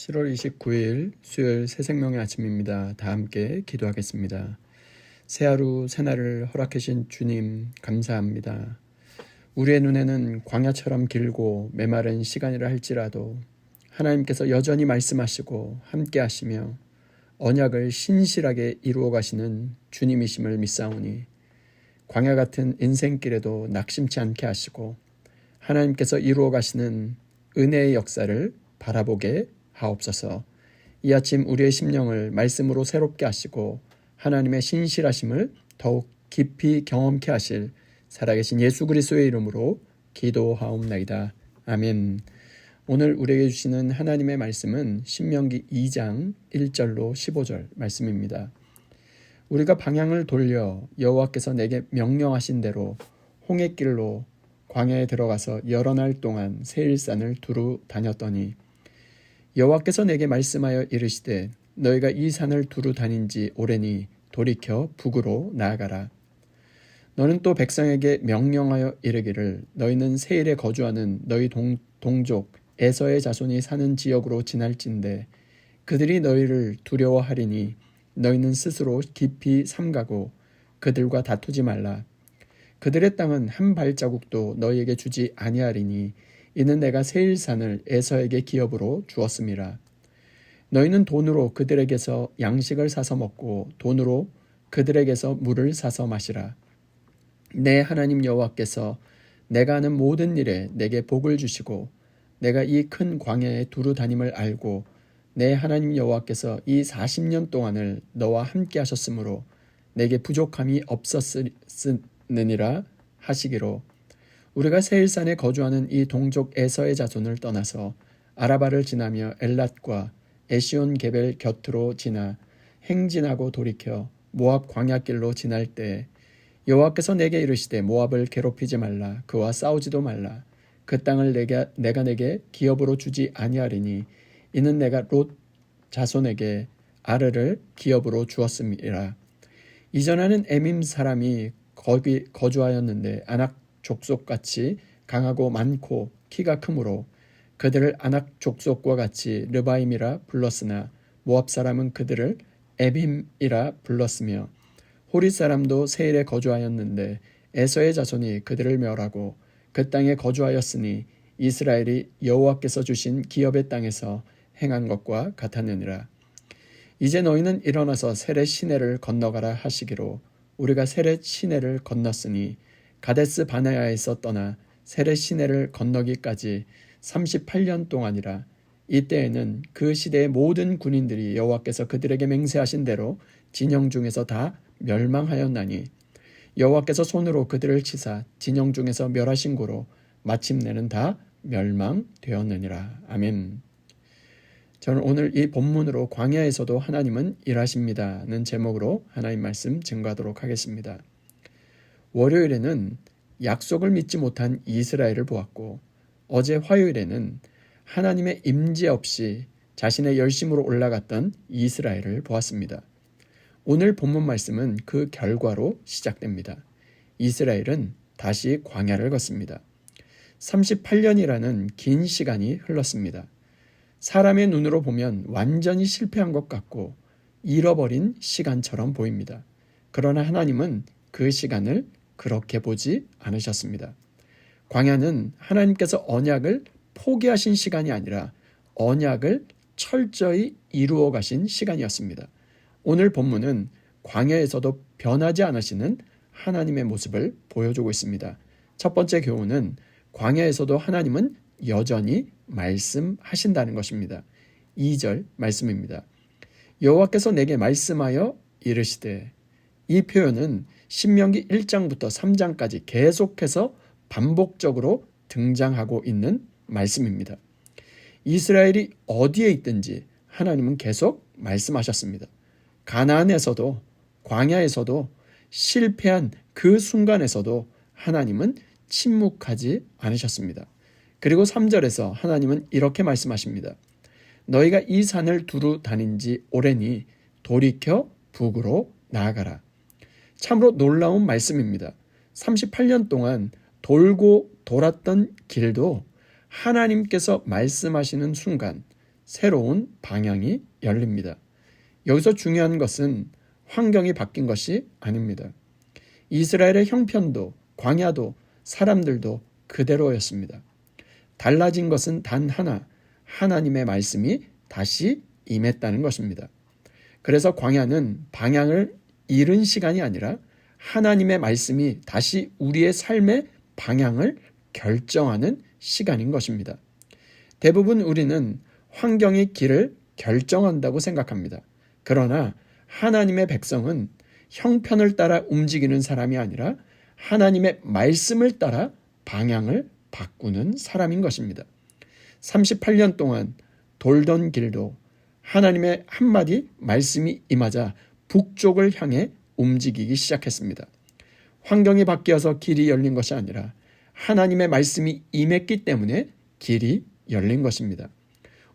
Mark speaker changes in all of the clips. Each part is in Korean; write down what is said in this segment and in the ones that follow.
Speaker 1: 7월 29일 수요일 새생명의 아침입니다. 다 함께 기도하겠습니다. 새 하루 새날을 허락해 주신 주님 감사합니다. 우리의 눈에는 광야처럼 길고 메마른 시간이라 할지라도 하나님께서 여전히 말씀하시고 함께 하시며 언약을 신실하게 이루어 가시는 주님이심을 믿사오니 광야 같은 인생길에도 낙심치 않게 하시고 하나님께서 이루어 가시는 은혜의 역사를 바라보게 하옵소서. 이 아침 우리의 심령을 말씀으로 새롭게 하시고 하나님의 신실하심을 더욱 깊이 경험케 하실 살아계신 예수 그리스도의 이름으로 기도하옵나이다. 아멘. 오늘 우리에게 주시는 하나님의 말씀은 신명기 2장 1절로 15절 말씀입니다. 우리가 방향을 돌려 여호와께서 내게 명령하신 대로 홍해길로 광야에 들어가서 여러 날 동안 세일산을 두루 다녔더니 여호와께서 내게 말씀하여 이르시되 너희가 이 산을 두루 다닌 지 오래니 돌이켜 북으로 나아가라. 너는 또 백성에게 명령하여 이르기를 너희는 세일에 거주하는 너희 동족 에서의 자손이 사는 지역으로 지날진대 그들이 너희를 두려워하리니 너희는 스스로 깊이 삼가고 그들과 다투지 말라. 그들의 땅은 한 발자국도 너희에게 주지 아니하리니 이는 내가 세일산을 에서에게 기업으로 주었음이라. 너희는 돈으로 그들에게서 양식을 사서 먹고 돈으로 그들에게서 물을 사서 마시라. 내 하나님 여호와께서 내가 하는 모든 일에 내게 복을 주시고 내가 이 큰 광야에 두루 다님을 알고 내 하나님 여호와께서 이 40년 동안을 너와 함께 하셨으므로 내게 부족함이 없었으느니라 하시기로 우리가 세일산에 거주하는 이 동족 에서의 자손을 떠나서 아라바를 지나며 엘랏과 에시온 게벨 곁으로 지나 행진하고 돌이켜 모압 광야길로 지날 때 여호와께서 내게 이르시되 모압을 괴롭히지 말라. 그와 싸우지도 말라. 그 땅을 내가 내게 기업으로 주지 아니하리니 이는 내가 롯 자손에게 아르를 기업으로 주었음이라. 이전에는 에밈 사람이 거기 거주하였는데 아낙 족속같이 강하고 많고 키가 크므로 그들을 아낙 족속과 같이 르바임이라 불렀으나 모압 사람은 그들을 에빔이라 불렀으며 호리 사람도 세일에 거주하였는데 에서의 자손이 그들을 멸하고 그 땅에 거주하였으니 이스라엘이 여호와께서 주신 기업의 땅에서 행한 것과 같았느니라. 이제 너희는 일어나서 세렛 시내를 건너가라 하시기로 우리가 세렛 시내를 건넜으니 가데스 바네아에서 떠나 세렛 시내를 건너기까지 38년 동안이라. 이때에는 그 시대의 모든 군인들이 여호와께서 그들에게 맹세하신 대로 진영 중에서 다 멸망하였나니 여호와께서 손으로 그들을 치사 진영 중에서 멸하신 고로 마침내는 다 멸망되었느니라. 아멘. 저는 오늘 이 본문으로 광야에서도 하나님은 일하십니다는 제목으로 하나님 말씀 증거하도록 하겠습니다. 월요일에는 약속을 믿지 못한 이스라엘을 보았고 어제 화요일에는 하나님의 임재 없이 자신의 열심으로 올라갔던 이스라엘을 보았습니다. 오늘 본문 말씀은 그 결과로 시작됩니다. 이스라엘은 다시 광야를 걷습니다. 38년이라는 긴 시간이 흘렀습니다. 사람의 눈으로 보면 완전히 실패한 것 같고 잃어버린 시간처럼 보입니다. 그러나 하나님은 그 시간을 그렇게 보지 않으셨습니다. 광야는 하나님께서 언약을 포기하신 시간이 아니라 언약을 철저히 이루어 가신 시간이었습니다. 오늘 본문은 광야에서도 변하지 않으시는 하나님의 모습을 보여주고 있습니다. 첫 번째 교훈은 광야에서도 하나님은 여전히 말씀하신다는 것입니다. 2절 말씀입니다. 여호와께서 내게 말씀하여 이르시되, 이 표현은 신명기 1장부터 3장까지 계속해서 반복적으로 등장하고 있는 말씀입니다. 이스라엘이 어디에 있든지 하나님은 계속 말씀하셨습니다. 가나안에서도 광야에서도 실패한 그 순간에서도 하나님은 침묵하지 않으셨습니다. 그리고 3절에서 하나님은 이렇게 말씀하십니다. 너희가 이 산을 두루 다닌 지 오래니 돌이켜 북으로 나아가라. 참으로 놀라운 말씀입니다. 38년 동안 돌고 돌았던 길도 하나님께서 말씀하시는 순간 새로운 방향이 열립니다. 여기서 중요한 것은 환경이 바뀐 것이 아닙니다. 이스라엘의 형편도 광야도 사람들도 그대로였습니다. 달라진 것은 단 하나, 하나님의 말씀이 다시 임했다는 것입니다. 그래서 광야는 방향을 잃은 시간이 아니라 하나님의 말씀이 다시 우리의 삶의 방향을 결정하는 시간인 것입니다. 대부분 우리는 환경이 길을 결정한다고 생각합니다. 그러나 하나님의 백성은 형편을 따라 움직이는 사람이 아니라 하나님의 말씀을 따라 방향을 바꾸는 사람인 것입니다. 38년 동안 돌던 길도 하나님의 한마디 말씀이 임하자 북쪽을 향해 움직이기 시작했습니다. 환경이 바뀌어서 길이 열린 것이 아니라 하나님의 말씀이 임했기 때문에 길이 열린 것입니다.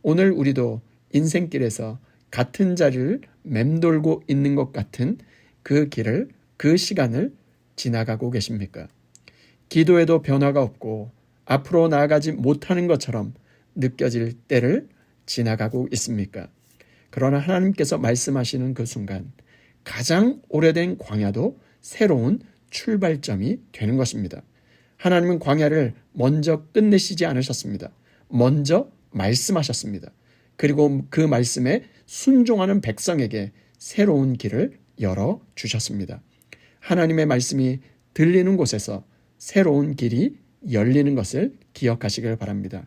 Speaker 1: 오늘 우리도 인생길에서 같은 자리를 맴돌고 있는 것 같은 그 길을, 그 시간을 지나가고 계십니까? 기도에도 변화가 없고 앞으로 나아가지 못하는 것처럼 느껴질 때를 지나가고 있습니까? 그러나 하나님께서 말씀하시는 그 순간 가장 오래된 광야도 새로운 출발점이 되는 것입니다. 하나님은 광야를 먼저 끝내시지 않으셨습니다. 먼저 말씀하셨습니다. 그리고 그 말씀에 순종하는 백성에게 새로운 길을 열어주셨습니다. 하나님의 말씀이 들리는 곳에서 새로운 길이 열리는 것을 기억하시길 바랍니다.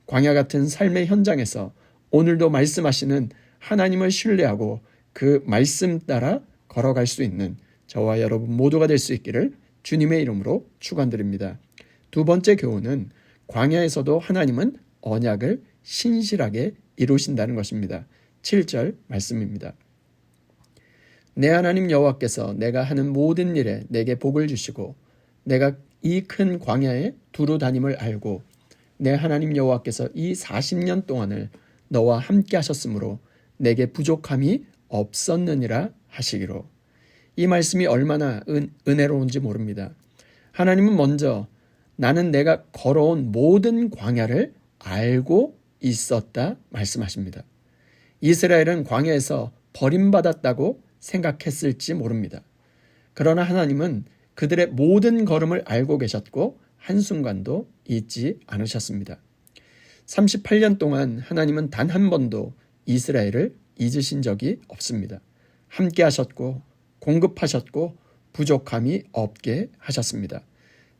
Speaker 1: 광야 같은 삶의 현장에서 오늘도 말씀하시는 하나님을 신뢰하고 그 말씀 따라 걸어갈 수 있는 저와 여러분 모두가 될 수 있기를 주님의 이름으로 축원드립니다. 두 번째 교훈은 광야에서도 하나님은 언약을 신실하게 이루신다는 것입니다. 7절 말씀입니다. 내 하나님 여호와께서 내가 하는 모든 일에 내게 복을 주시고 내가 이 큰 광야에 두루 다님을 알고 내 하나님 여호와께서 이 40년 동안을 너와 함께 하셨으므로 내게 부족함이 없었느니라 하시기로. 이 말씀이 얼마나 은혜로운지 모릅니다. 하나님은 먼저 나는 내가 걸어온 모든 광야를 알고 있었다 말씀하십니다. 이스라엘은 광야에서 버림받았다고 생각했을지 모릅니다. 그러나 하나님은 그들의 모든 걸음을 알고 계셨고 한순간도 잊지 않으셨습니다. 38년 동안 하나님은 단 한 번도 이스라엘을 잊으신 적이 없습니다. 함께 하셨고 공급하셨고 부족함이 없게 하셨습니다.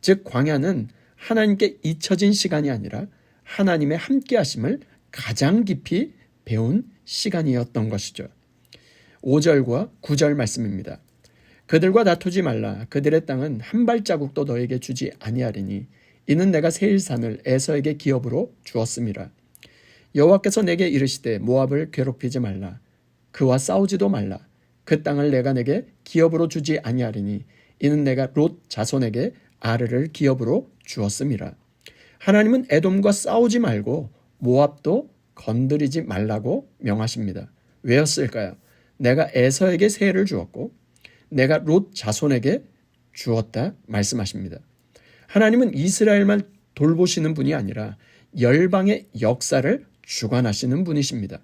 Speaker 1: 즉 광야는 하나님께 잊혀진 시간이 아니라 하나님의 함께 하심을 가장 깊이 배운 시간이었던 것이죠. 5절과 9절 말씀입니다. 그들과 다투지 말라. 그들의 땅은 한 발자국도 너에게 주지 아니하리니 이는 내가 세일산을 에서에게 기업으로 주었음이라. 여호와께서 내게 이르시되 모압을 괴롭히지 말라. 그와 싸우지도 말라. 그 땅을 내가 내게 기업으로 주지 아니하리니 이는 내가 롯 자손에게 아르를 기업으로 주었음이라. 하나님은 에돔과 싸우지 말고 모압도 건드리지 말라고 명하십니다. 왜였을까요? 내가 에서에게 세를 주었고 내가 롯 자손에게 주었다 말씀하십니다. 하나님은 이스라엘만 돌보시는 분이 아니라 열방의 역사를 주관하시는 분이십니다.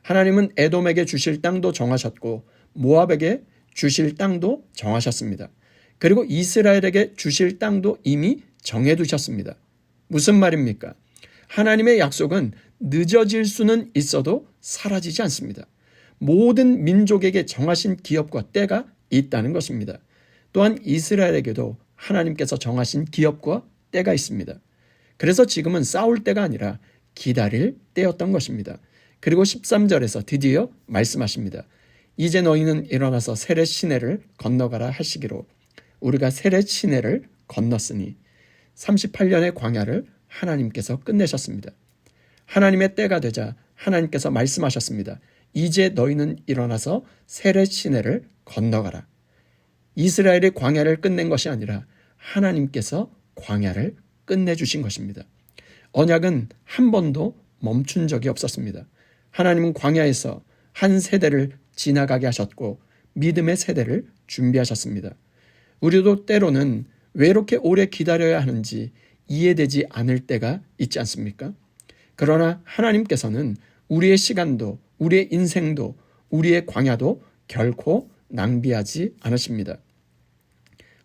Speaker 1: 하나님은 에돔에게 주실 땅도 정하셨고 모압에게 주실 땅도 정하셨습니다. 그리고 이스라엘에게 주실 땅도 이미 정해두셨습니다. 무슨 말입니까? 하나님의 약속은 늦어질 수는 있어도 사라지지 않습니다. 모든 민족에게 정하신 기업과 때가 있다는 것입니다. 또한 이스라엘에게도 하나님께서 정하신 기업과 때가 있습니다. 그래서 지금은 싸울 때가 아니라 기다릴 때였던 것입니다. 그리고 13절에서 드디어 말씀하십니다. 이제 너희는 일어나서 세렛 시내를 건너가라 하시기로. 우리가 세렛 시내를 건넜으니 38년의 광야를 하나님께서 끝내셨습니다. 하나님의 때가 되자 하나님께서 말씀하셨습니다. 이제 너희는 일어나서 세렛 시내를 건너가라. 이스라엘의 광야를 끝낸 것이 아니라 하나님께서 광야를 끝내주신 것입니다. 언약은 한 번도 멈춘 적이 없었습니다. 하나님은 광야에서 한 세대를 지나가게 하셨고 믿음의 세대를 준비하셨습니다. 우리도 때로는 왜 이렇게 오래 기다려야 하는지 이해되지 않을 때가 있지 않습니까? 그러나 하나님께서는 우리의 시간도, 우리의 인생도, 우리의 광야도 결코 낭비하지 않으십니다.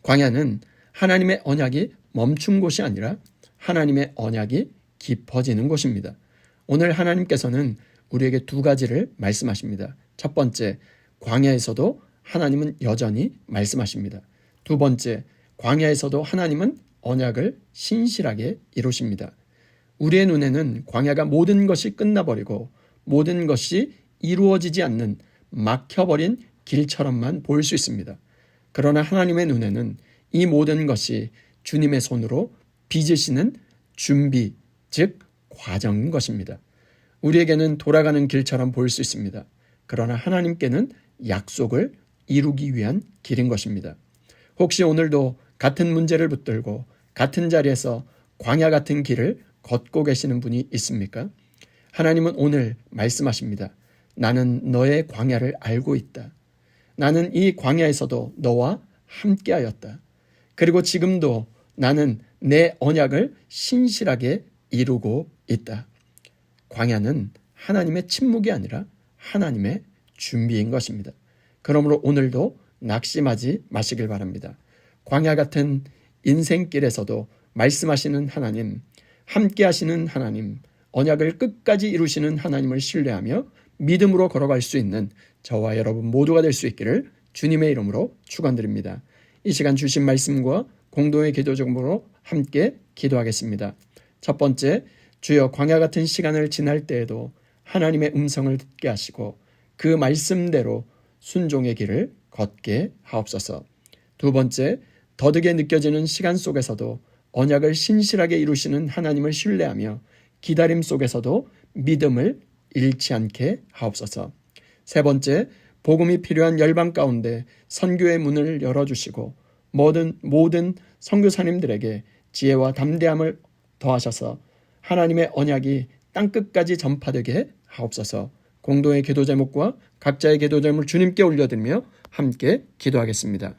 Speaker 1: 광야는 하나님의 언약이 멈춘 곳이 아니라 하나님의 언약이 깊어지는 곳입니다. 오늘 하나님께서는 우리에게 두 가지를 말씀하십니다. 첫 번째, 광야에서도 하나님은 여전히 말씀하십니다. 두 번째, 광야에서도 하나님은 언약을 신실하게 이루십니다. 우리의 눈에는 광야가 모든 것이 끝나버리고 모든 것이 이루어지지 않는 막혀버린 길처럼만 보일 수 있습니다. 그러나 하나님의 눈에는 이 모든 것이 주님의 손으로 빚으시는 준비, 즉 과정인 것입니다. 우리에게는 돌아가는 길처럼 보일 수 있습니다. 그러나 하나님께는 약속을 이루기 위한 길인 것입니다. 혹시 오늘도 같은 문제를 붙들고 같은 자리에서 광야 같은 길을 걷고 계시는 분이 있습니까? 하나님은 오늘 말씀하십니다. 나는 너의 광야를 알고 있다. 나는 이 광야에서도 너와 함께하였다. 그리고 지금도 나는 내 언약을 신실하게 이루고 있다. 광야는 하나님의 침묵이 아니라 하나님의 준비인 것입니다. 그러므로 오늘도 낙심하지 마시길 바랍니다. 광야 같은 인생길에서도 말씀하시는 하나님, 함께 하시는 하나님, 언약을 끝까지 이루시는 하나님을 신뢰하며 믿음으로 걸어갈 수 있는 저와 여러분 모두가 될 수 있기를 주님의 이름으로 축원드립니다. 이 시간 주신 말씀과 공동의 기도 제목으로 함께 기도하겠습니다. 첫 번째, 주여 광야 같은 시간을 지날 때에도 하나님의 음성을 듣게 하시고 그 말씀대로 순종의 길을 걷게 하옵소서. 두 번째, 더디게 느껴지는 시간 속에서도 언약을 신실하게 이루시는 하나님을 신뢰하며 기다림 속에서도 믿음을 잃지 않게 하옵소서. 세 번째, 복음이 필요한 열방 가운데 선교의 문을 열어주시고 모든 선교사님들에게 지혜와 담대함을 더하셔서 하나님의 언약이 땅끝까지 전파되게 하옵소서. 공동의 기도 제목과 각자의 기도 제목을 주님께 올려드리며 함께 기도하겠습니다.